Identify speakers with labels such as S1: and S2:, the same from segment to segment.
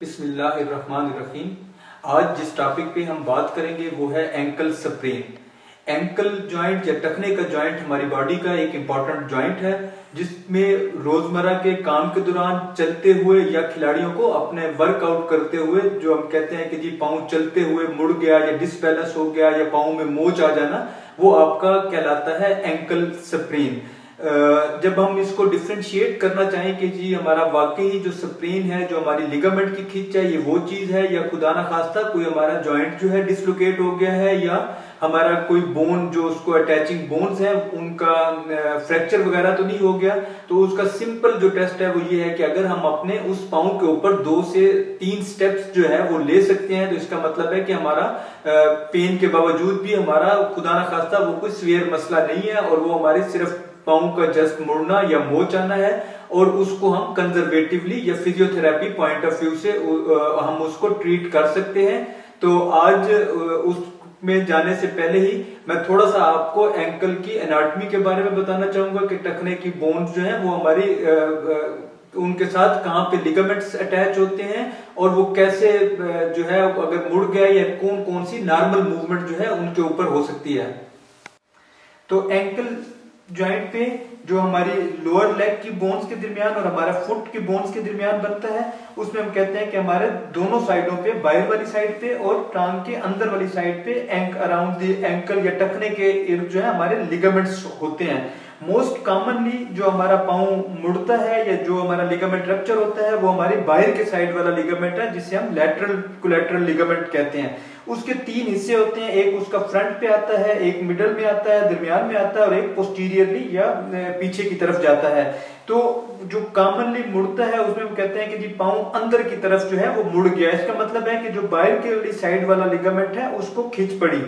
S1: बिस्मिल्लाहिर्रहमानिर्रहीम। आज जिस टॉपिक पे हम बात करेंगे वो है एंकल स्प्रेन। एंकल जॉइंट या टखने का जॉइंट हमारी बॉडी का एक इम्पॉर्टेंट जॉइंट है, जिसमें रोजमर्रा के काम के दौरान चलते हुए या खिलाड़ियों को अपने वर्कआउट करते हुए जो हम कहते हैं कि जी पाँव चलते हुए मुड़ गया या डिसबैलेंस हो गया या पाँव में मोच आ जाना, वो आपका कहलाता है एंकल स्प्रेन। जब हम इसको डिफ्रेंशिएट करना चाहें कि जी हमारा वाकई जो स्प्रेन है, जो हमारी लिगामेंट की खींच है, ये वो चीज है या खुदा ना खास्ता कोई हमारा जॉइंट जो है डिसलोकेट हो गया है या हमारा कोई बोन जो उसको अटैचिंग बोन्स है उनका फ्रैक्चर वगैरह तो नहीं हो गया, तो उसका सिंपल जो टेस्ट है वो ये है कि अगर हम अपने उस पाँव के ऊपर 2 से 3 स्टेप्स जो है वो ले सकते हैं, तो इसका मतलब है कि हमारा पेन के बावजूद भी हमारा खुदा ना खास्ता वो कोई सीवियर मसला नहीं है और वो हमारे सिर्फ पाँव का जस्ट मुड़ना या मोच आना है और उसको हम कंजर्वेटिवली या फिजियोथेरेपी पॉइंट ऑफ व्यू से हम उसको ट्रीट कर सकते हैं। तो आज उसमें जाने से पहले ही मैं थोड़ा सा आपको एंकल की एनाटॉमी के बारे में बताना चाहूंगा कि टखने की बोन्स जो है वो हमारी उनके साथ कहाँ पे लिगामेंट्स अटैच होते हैं और वो कैसे जो है अगर मुड़ गया या कौन कौन सी नॉर्मल मूवमेंट जो है उनके ऊपर हो सकती है। तो एंकल जॉइंट पे जो हमारी लोअर लेग की बोन्स के दरमियान और हमारा फुट की बोन्स के दरमियान बनता है, उसमें हम कहते हैं कि हमारे दोनों साइडों पे, बाहर वाली साइड पे और टांग के अंदर वाली साइड पे अराउंड द एंकल या टखने के इर्द जो है हमारे लिगामेंट्स होते हैं। मोस्ट कॉमनली जो हमारा पाँव मुड़ता है या जो हमारा लिगामेंट रप्चर होता है वो हमारे बाहर के साइड वाला लिगामेंट है, जिसे हम लैटरल कोलैटरल लिगामेंट कहते हैं। उसके 3 हिस्से होते हैं, एक उसका फ्रंट पे आता है, एक मिडल में आता है, दरमियान में आता है और एक पोस्टीरियरली या पीछे की तरफ जाता है। तो जो कॉमनली मुड़ता है उसमें हम कहते हैं कि जी पाँव अंदर की तरफ जो है वो मुड़ गया, इसका मतलब है कि जो बाहर के साइड वाला लिगामेंट है उसको खींच पड़ी।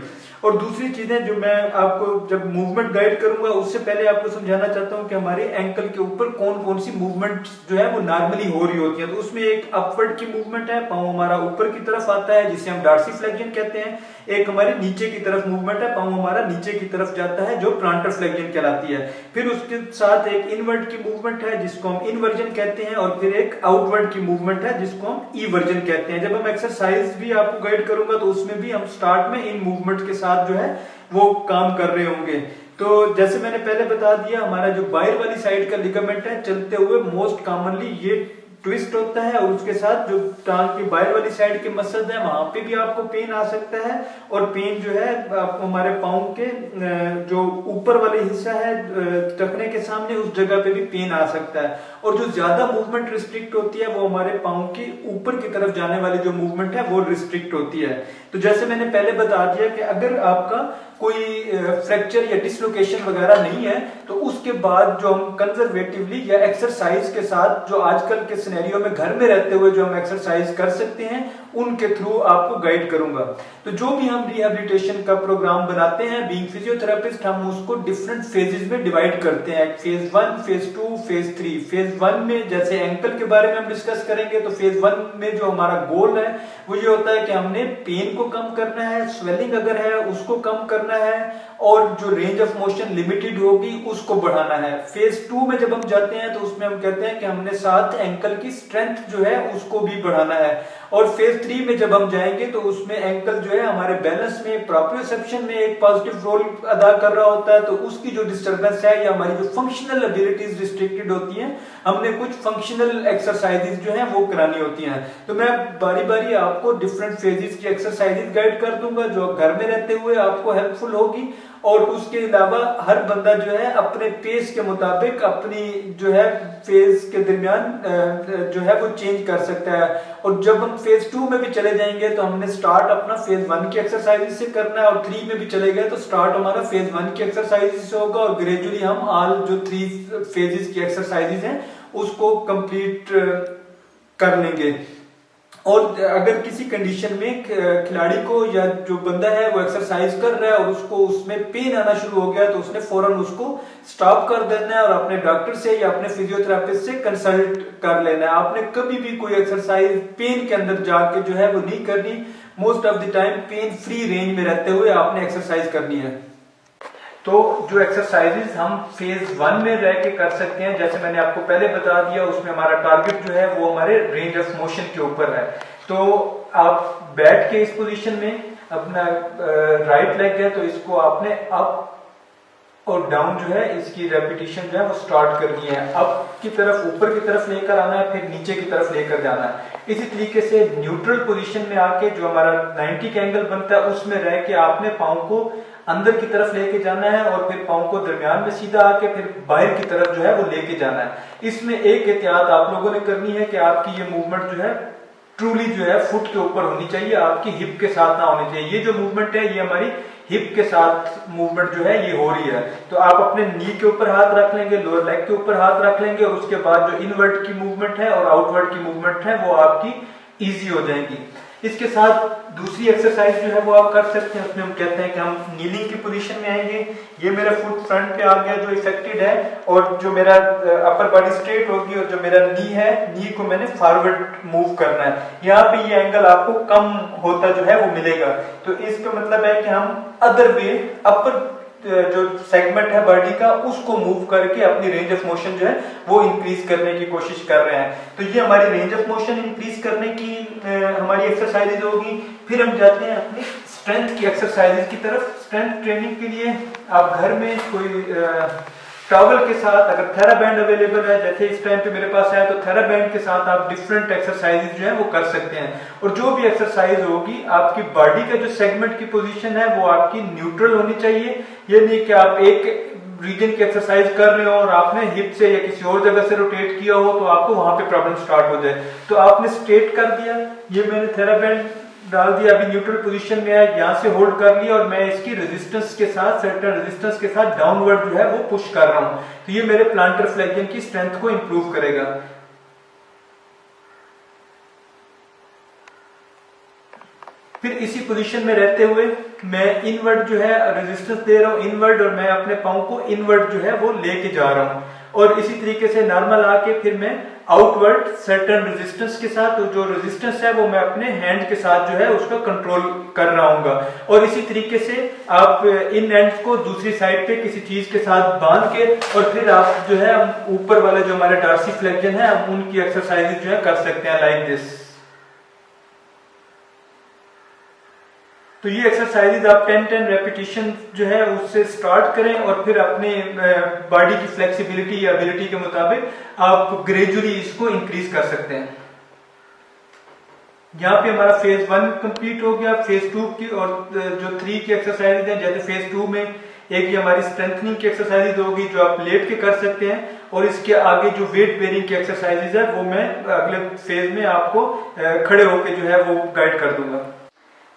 S1: और दूसरी चीजें जो मैं आपको जब मूवमेंट गाइड करूंगा उससे पहले आपको समझाना चाहता हूं कि हमारे एंकल के ऊपर कौन कौन सी मूवमेंट जो है वो नॉर्मली हो रही होती है। तो उसमें एक अपवर्ड की मूवमेंट है, पाँव हमारा ऊपर की तरफ आता है जिसे हम डार्सीफ्लेक्शन कहते हैं। एक हमारी नीचे की तरफ मूवमेंट है, पाँव हमारा नीचे की तरफ जाता है जो प्लांटर फ्लेक्शन कहलाती है। फिर उसके साथ एक इनवर्ड की मूवमेंट है जिसको हम इनवर्जन कहते हैं और फिर एक आउटवर्ड की मूवमेंट है जिसको हम ईवर्जन कहते हैं। जब हम एक्सरसाइज भी आपको गाइड करूंगा तो उसमें भी हम स्टार्ट में इन मूवमेंट के साथ जो है वो काम कर रहे होंगे। तो जैसे मैंने पहले बता दिया, हमारा जो बाहर वाली साइड का लिगामेंट है चलते हुए मोस्ट कॉमनली ये ट्विस्ट होता है और उसके साथ जो टांग की बाहर वाली साइड के मसल है वहां पे भी आपको पेन आ सकता है और पेन जो है आपको हमारे पाँव के जो ऊपर वाले हिस्सा है टखने के सामने उस जगह पे भी पेन आ सकता है। और जो ज्यादा मूवमेंट रिस्ट्रिक्ट होती है वो हमारे पाँव के ऊपर की तरफ जाने वाली जो मूवमेंट है वो रिस्ट्रिक्ट होती है। तो जैसे मैंने पहले बता दिया कि अगर आपका कोई फ्रैक्चर या डिसलोकेशन वगैरह नहीं है तो उसके बाद जो हम कंजर्वेटिवली या एक्सरसाइज के साथ जो आजकल के सिनेरियो में घर में रहते हुए जो हम एक्सरसाइज कर सकते हैं उनके थ्रू आपको गाइड करूंगा। तो जो भी हम रिहेबिलिटेशन का प्रोग्राम बनाते हैं बीइंग फिजियोथेरेपिस्ट, हम उसको डिफरेंट फेजेस में डिवाइड करते हैं, फेज 1, फेज 2, फेज 3। फेज 1 में जैसे एंकल के बारे में हम डिस्कस करेंगे तो फेज 1 में जो हमारा गोल है वो ये होता है कि हमने पेन को कम करना है, स्वेलिंग अगर है उसको कम करना है और जो रेंज ऑफ मोशन लिमिटेड होगी उसको बढ़ाना है। फेज 2 में जब हम जाते हैं तो उसमें हम कहते हैं कि हमने साथ एंकल की स्ट्रेंथ जो है उसको भी बढ़ाना है। और फेज 3 में जब हम जाएंगे तो उसमें एंकल जो है हमारे बैलेंस में, प्रोप्रियोसेप्शन में एक पॉजिटिव रोल अदा कर रहा होता है, तो उसकी जो डिस्टर्बेंस है या हमारी जो फंक्शनल एबिलिटीज रिस्ट्रिक्टेड होती हैं, हमने कुछ फंक्शनल एक्सरसाइजेज जो है वो करानी होती हैं। तो मैं बारी बारी आपको डिफरेंट फेजेस की एक्सरसाइजेज गाइड कर दूंगा जो घर में रहते हुए आपको हेल्पफुल होगी। और उसके अलावा हर बंदा जो है अपने पेस के मुताबिक अपनी जो है फेज के दरमियान जो है वो चेंज कर सकता है। और जब हम फेज 2 में भी चले जाएंगे तो हमने स्टार्ट अपना फेज 1 की एक्सरसाइज से करना है और 3 में भी चले गए तो स्टार्ट हमारा फेज 1 की एक्सरसाइज से होगा और ग्रेजुअली हम ऑल जो 3 फेजेस की एक्सरसाइजेज हैं उसको कंप्लीट कर लेंगे। और अगर किसी कंडीशन में खिलाड़ी को या जो बंदा है वो एक्सरसाइज कर रहा है और उसको उसमें पेन आना शुरू हो गया तो उसने फौरन उसको स्टॉप कर देना है और अपने डॉक्टर से या अपने फिजियोथेरेपिस्ट से कंसल्ट कर लेना है। आपने कभी भी कोई एक्सरसाइज पेन के अंदर जाके जो है वो नहीं करनी। Most of the time pain free range में रहते हुए आपने एक्सरसाइज करनी है। तो जो एक्सरसाइजेज हम फेज 1 में रह के कर सकते हैं, जैसे मैंने आपको पहले बता दिया, उसमें हमारा टारगेट जो है वो हमारे रेंज ऑफ मोशन के ऊपर है। तो आप बैठ के इस पोजीशन में अपना राइट लेग है तो इसको आपने अप और डाउन जो है इसकी रेपिटेशन जो है वो स्टार्ट करनी है। अप की तरफ ऊपर की तरफ लेकर आना है, फिर नीचे की तरफ लेकर जाना है। इसी तरीके से न्यूट्रल पोजीशन में आके जो हमारा 90 का एंगल बनता है उसमें रह के आपने पाँव को अंदर की तरफ लेके जाना है और फिर पाँव को दरमियान में सीधा आके फिर बाहर की तरफ जो है वो लेके जाना है। इसमें एक एहतियात आप लोगों ने करनी है कि आपकी ये मूवमेंट जो है ट्रूली जो है फुट के ऊपर होनी चाहिए, आपकी हिप के साथ ना होनी चाहिए। ये जो मूवमेंट है ये हमारी हिप के साथ मूवमेंट जो है ये हो रही है। तो आप अपने नी के ऊपर हाथ रख लेंगे, लोअर लेग के ऊपर हाथ रख लेंगे और उसके बाद जो इनवर्ट की मूवमेंट है और आउटवर्ड की मूवमेंट है वो आपकी इजी हो जाएगी। इसके साथ दूसरी एक्सरसाइज जो है वो आप कर सकते हैं, उसमें हम कहते हैं कि हम नीलिंग की पोजीशन में आएंगे। ये मेरा फुट फ्रंट पे आ गया जो इफेक्टेड है, और जो मेरा अपर बॉडी स्ट्रेट होगी और जो मेरा नी है, नी को मैंने फॉरवर्ड मूव करना है। यहाँ पे ये एंगल आपको कम होता जो है वो मिलेगा। तो इसका मतलब है कि हम अदर वे अपर जो सेगमेंट है बॉडी का उसको मूव करके अपनी रेंज ऑफ मोशन जो है वो इंक्रीज करने की कोशिश कर रहे हैं। तो ये हमारी रेंज ऑफ मोशन इंक्रीज करने की हमारी एक्सरसाइजेज होगी। फिर हम जाते हैं अपनी स्ट्रेंथ की एक्सरसाइजेज की तरफ। स्ट्रेंथ ट्रेनिंग के लिए आप घर में कोई टॉवल के साथ, अगर थेराबैंड अवेलेबल है, जैसे इस टाइम पे मेरे पास है, तो थेराबैंड के साथ आप डिफरेंट एक्सरसाइजेज जो है वो कर सकते हैं। और जो भी एक्सरसाइज होगी आपकी बॉडी का जो सेगमेंट की पोजीशन है वो आपकी न्यूट्रल होनी चाहिए। ये नहीं कि आप एक रीजन की एक्सरसाइज कर रहे हो और आपने हिप से या किसी और जगह से रोटेट किया हो तो आपको वहां पे प्रॉब्लम स्टार्ट हो जाए। तो आपने स्ट्रेट कर दिया, ये मैंने थेराबैंड डाल दिया, अभी न्यूट्रल पोजीशन में है, यहां से होल्ड कर लिया और मैं इसकी रेजिस्टेंस के साथ, सर्टेन रेजिस्टेंस के साथ डाउनवर्ड जो है वो पुश कर रहा हूं। तो ये मेरे प्लांटर फ्लेक्शन की स्ट्रेंथ को इंप्रूव करेगा। फिर इसी पोजीशन में रहते हुए मैं इनवर्ड जो है रेजिस्टेंस दे रहा हूं, इनवर्ड, और मैं अपने पाँव को इनवर्ड जो है वो लेके जा रहा हूं। और इसी तरीके से नॉर्मल आके फिर मैं आउटवर्ड सर्टेन रेजिस्टेंस के साथ, जो रेजिस्टेंस है वो मैं अपने हैंड के साथ जो है उसको कंट्रोल कर रहा हूँ। और इसी तरीके से आप इन एंड्स को दूसरी साइड पे किसी चीज के साथ बांध के और फिर आप जो है ऊपर वाले जो हमारे टार्सी फ्लेक्शन है हम उनकी एक्सरसाइज जो है कर सकते हैं लाइक दिस। तो ये एक्सरसाइजेज आप 10-10 रेपिटेशन जो है उससे स्टार्ट करें और फिर अपने बॉडी की फ्लेक्सिबिलिटी या एबिलिटी के मुताबिक आप ग्रेजुअली इसको इंक्रीज कर सकते हैं। यहाँ पे हमारा फेज 1 कंप्लीट हो गया। फेज 2 की और जो 3 की एक्सरसाइजेज हैं, जैसे फेज 2 में एक ये हमारी स्ट्रेंथनिंग की एक्सरसाइजेज होगी जो आप लेट के कर सकते हैं, और इसके आगे जो वेट बेरिंग की एक्सरसाइजेज है वो मैं अगले फेज में आपको खड़े होकर जो है वो गाइड कर दूंगा।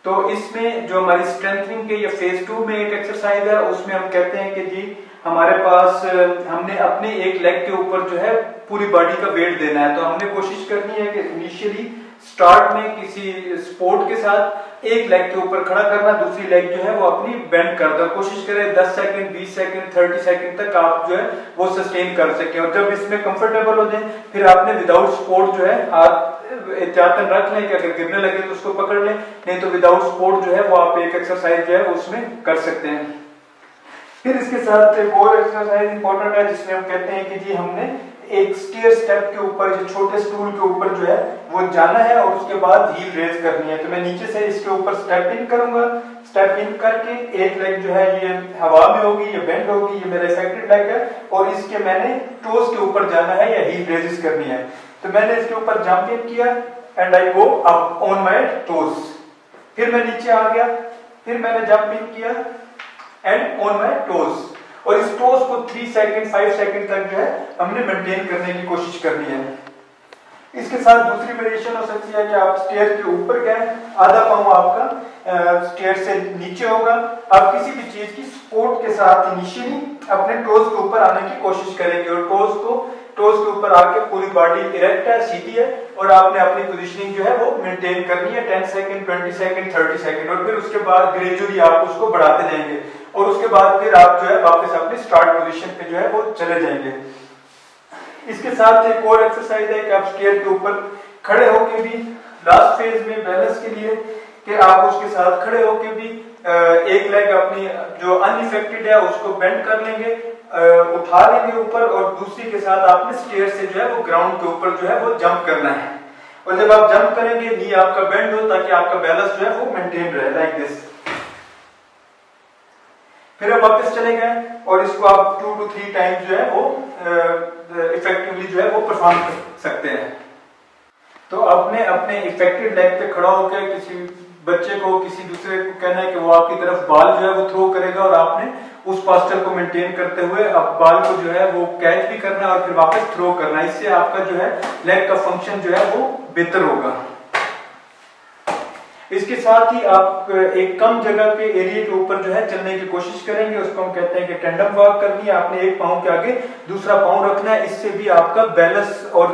S1: तो इसमें जो हमारी स्ट्रेंथनिंग के या फेज 2 में एक एक्सरसाइज है, उसमें हम कहते हैं कि जी हमारे पास हमने अपने एक लेग के ऊपर जो है पूरी बॉडी का वेट देना है। तो हमने कोशिश करनी है कि इनिशियली स्टार्ट में किसी स्पोर्ट के साथ एक लेग के ऊपर खड़ा करना, दूसरी लेग जो है वो अपनी बेंड कर दो। कोशिश करें 10 सेकंड, 20 सेकंड, 30 सेकंड तक आप जो है वो सस्टेन कर सकें। और जब इसमें कंफर्टेबल हो जाए फिर आपने विदाउट सपोर्ट जो है हाथ एहतियातन रख लें कि अगर गिरने लगे तो उसको पकड़ लें, नहीं तो विदाउट सपोर्ट जो है वो आप एक एक्सरसाइज जो है उसमें कर सकते हैं। फिर इसके साथ एक और एक्सरसाइज इंपॉर्टेंट है जिसमें हम कहते हैं कि जी हमने एक स्टेयर स्टेप के ऊपर, जो छोटे स्टूल के ऊपर जो है वो जाना है और उसके बाद हील रेज करनी है। तो मैं नीचे से इसके ऊपर स्टेप इन करूंगा, स्टेप इन करके एक लेग जो है ये हवा में होगी, ये बेंड होगी, ये मेरा इफेक्टेड लेग है, और इसके मैंने टोज के ऊपर जाना है या हील रेजिस करनी है। तो मैंने इसके ऊपर जंप इन किया and I go up on my toes. फिर मैं नीचे आ गया, फिर मैंने जंप इन किया एंड ऑन माय टोज, और इस टोज को 3 सेकंड 5 सेकंड तक जो है हमने मेंटेन करने की कोशिश करनी है। इसके साथ दूसरी वेरिएशन हो सकती है कि आप स्टेयर के ऊपर गए, आधा पांव आपका स्टेयर से नीचे होगा, आप किसी भी चीज की सपोर्ट के साथ इनिशियली अपने टोज के ऊपर आने की कोशिश करेंगे, और टोज के ऊपर आके पूरी बॉडी इरेक्ट है, सीधी है, और आपने अपनी पोजीशनिंग जो है वो मेंटेन करनी है 10 सेकंड, 20 सेकंड, 30 सेकंड, और फिर उसके बाद ग्रेजुअली आप उसको बढ़ाते जाएंगे, और उसके बाद फिर आप जो है वापस अपनी स्टार्ट पोजीशन पे जो है वो चले जाएंगे। इसके साथ एक और एक्सरसाइज है कि आप स्टेयर के ऊपर खड़े होके भी लास्ट फेज में बैलेंस के लिए कि आप उसके साथ खड़े होके भी एक लेग अपनी जो अनइफेक्टेड है उसको बेंड कर लेंगे, उठा लेंगे ऊपर, और दूसरी के साथ आपने स्टेयर से जो है वो ग्राउंड के ऊपर जो है वो जंप करना है। और जब आप जंप करेंगे नी आपका बेंड हो ताकि आपका बैलेंस जो है वो मेंटेन रहे, लाइक दिस। फिर आप वापस चले गए और इसको आप 2 to 3 टाइम्स जो है वो इफेक्टिवली जो है वो परफॉर्म कर सकते हैं। तो आपने अपने इफेक्टेड लेग पे खड़ा होकर किसी बच्चे को, किसी दूसरे को कहना है कि वो आपकी तरफ बॉल जो है वो थ्रो करेगा, और आपने उस पोस्चर को मेंटेन करते हुए आप बॉल को जो है वो कैच भी करना है और फिर वापस थ्रो करना है। इससे आपका जो है लेग का फंक्शन जो है वो बेहतर होगा। इसके साथ ही आप एक कम जगह के एरिया के ऊपर जो है चलने की कोशिश करेंगे, उसको हम कहते हैं कि टेंडम वॉक करनी है। आपने एक पांव के आगे दूसरा पांव रखना है, इससे भी आपका बैलेंस और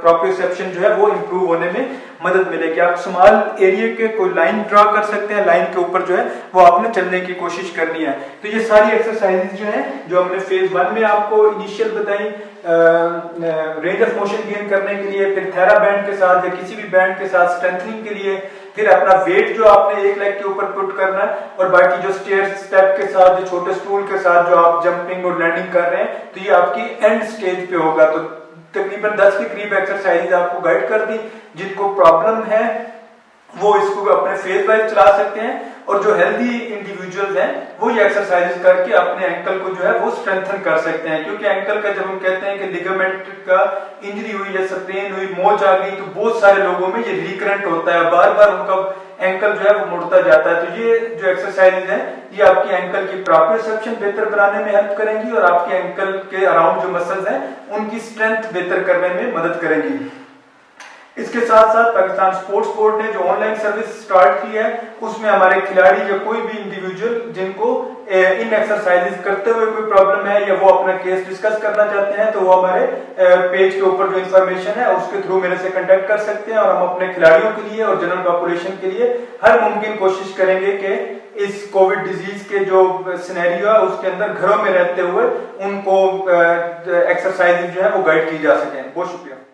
S1: प्रोप्रियोसेप्शन जो है वो इंप्रूव होने में मदद मिलेगी। आप स्मॉल एरिया के कोई लाइन ड्रा कर सकते हैं, लाइन के ऊपर जो है वो आपने चलने की कोशिश करनी है। तो ये सारी एक्सरसाइजेज जो है जो हमने फेज 1 में आपको इनिशियल बताई, रेंज ऑफ मोशन गेन करने के लिए, फिर थेरा बैंड के साथ या किसी भी बैंड के साथ स्ट्रेंथनिंग के लिए, फिर अपना वेट जो आपने एक लेग के ऊपर पुट करना है, और बाकी जो स्टेयर स्टेप के साथ, जो छोटे स्टूल के साथ जो आप जंपिंग और लैंडिंग कर रहे हैं, तो ये आपकी एंड स्टेज पे होगा। तो तकरीबन 10 के करीब एक्सरसाइज आपको गाइड कर दी। जिनको प्रॉब्लम है वो इसको अपने फेज वाइज चला सकते हैं, और जो हेल्दी इंडिविजुअल्स हैं वो ये एक्सरसाइजेस करके अपने एंकल को जो है वो स्ट्रेंथन कर सकते हैं। क्योंकि एंकल का जब हम कहते हैं कि लिगामेंट का इंजरी हुई या स्प्रेन हुई, मोच आ गई, तो बहुत सारे लोगों में ये रिकरेंट होता है, बार बार उनका एंकल जो है वो मुड़ता जाता है। तो ये जो एक्सरसाइजेज हैं ये आपकी एंकल की प्रोप्रियोसेप्शन बेहतर बनाने में हेल्प करेंगी, और आपके एंकल के अराउंड जो मसल्स हैं उनकी स्ट्रेंथ बेहतर करने में मदद करेंगी। इसके साथ साथ पाकिस्तान स्पोर्ट्स बोर्ड ने जो ऑनलाइन सर्विस स्टार्ट की है, उसमें हमारे खिलाड़ी या कोई भी इंडिविजुअल जिनको इन एक्सरसाइजेस करते हुए कोई प्रॉब्लम है या वो अपना केस डिस्कस करना चाहते हैं, तो वो हमारे पेज के ऊपर जो इन्फॉर्मेशन है उसके थ्रू मेरे से कांटेक्ट कर सकते हैं, और हम अपने खिलाड़ियों के लिए और जनरल पॉपुलेशन के लिए हर मुमकिन कोशिश करेंगे कि इस कोविड डिजीज के जो सिनेरियो है उसके अंदर घरों में रहते हुए उनको एक्सरसाइजेज जो है वो गाइड की जा सके। बहुत शुक्रिया।